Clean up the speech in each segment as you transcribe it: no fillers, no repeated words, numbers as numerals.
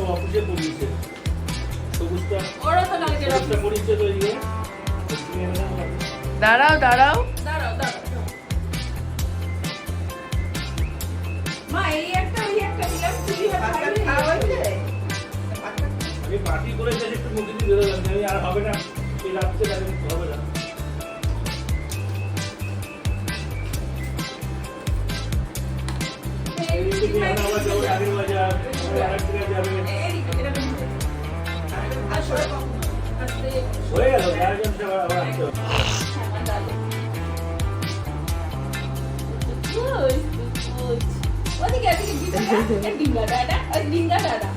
অফিসে পড়িয়েছে সবুজটা ওরা তো লাগে সবুজটা পড়িয়েছে তো ইয়ে দাঁড়াও দাঁড়াও দাঁড়াও দাঁড়াও মা এই একটা ওই একটা দিলাম তুই খাওয়া হয়েছে আমি পার্টি করে যাই একটু মুখে দিয়ে বেরোলাম আমি আর হবে না এই রাত্রে হবে না আগের বাজার হয়ে গেল আবার আসতে হবে ওদিকে ডিঙ্গা দাদা ওই ডিঙ্গা দাদা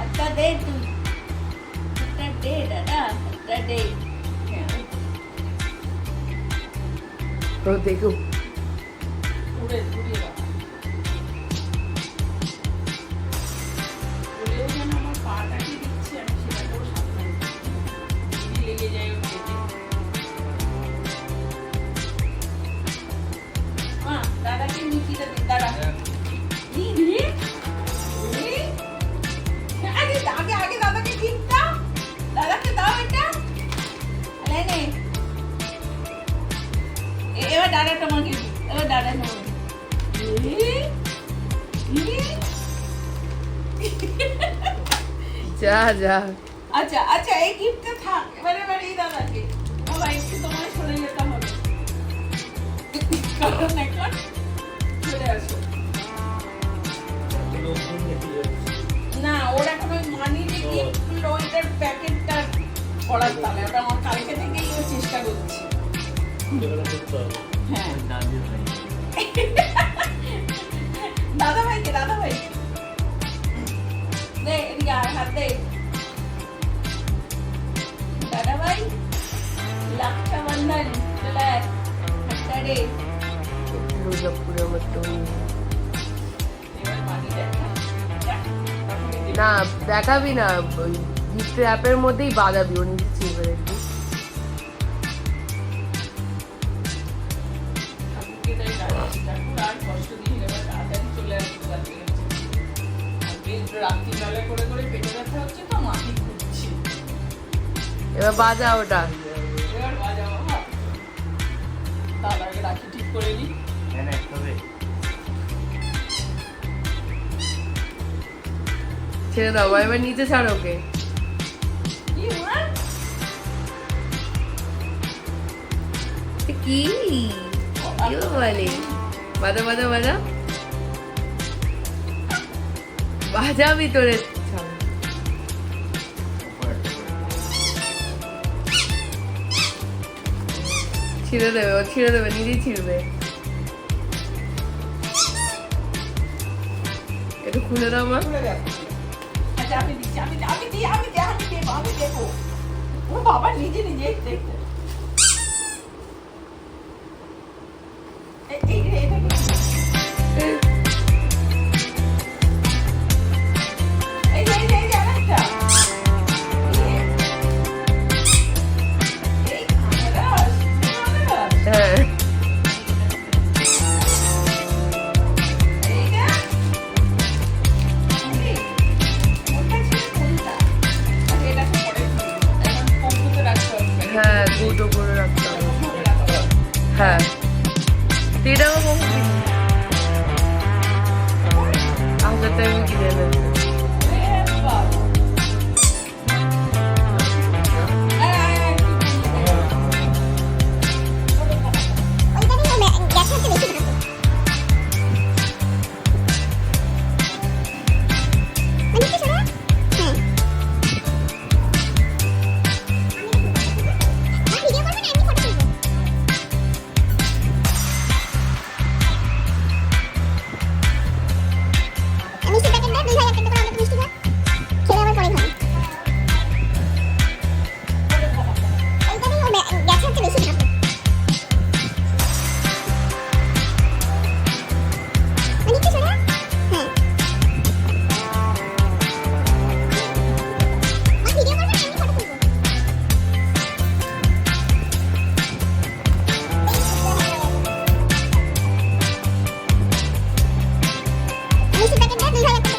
একটা দে তুই একটা দে দাদা একটা দে তো দেখো উড়ে উড়িয়ে দাও উড়েও যেন আমার পাটা কি দিচ্ছে আমি সেটাকেও সাবধান লেগে যায় ওর পেটে মা দাদাকে মিষ্টিটা দিন দাদা আগে আগে দাদাকে দিন দাও দাদাকে দাও এটা নে এবার দাদা তোমাকে এবার দাদা তোমাকে যা যা আচ্ছা আচ্ছা এই গিফটটা থাক এবারে এই দাদাকে বাবা একটু তোমায় চলে যেতে হবে কারণ এখন চলে আসো না ওর এখন ওই মানি যে গিফট ওইটার প্যাকেটটা করার তালে ওটা আমার কালকে থেকেই ও চেষ্টা করছে হ্যাঁ দাদা ভাইকে দে এদিকে আর হাত দে দাদা ভাই লাক্ষা বন্ধন চলে হাতটা দে দুর্গাপুরের মতো এবার মানি দেখা না দেখাবি না ওই গিফট অ্যাপের মধ্যেই বাজাবি ও নিজে ছিড়বে একটু এবার বাজা ওটা ছেড়ে দাও এবার নিচে ছাড়ো ওকে কি বলে বাজা বাজা বাজা বাজা ভিতরে ছিঁড়ে দেবে ও ছিঁড়ে দেবে নিজেই ছিঁড়বে একটু খুলে দাও মা বাবা নিজে নিজে দেখতে হ্যাঁ দুটো করে রাখতে হবে হ্যাঁ এটাও আসলে টাইম কিনে নেবে মিষ্টি প্যাকেট দাও 2000 টাকা করে আমাকে মিষ্টি দাও খেলে মিষ্টি প্যাকেট দেয় 2000 টাকা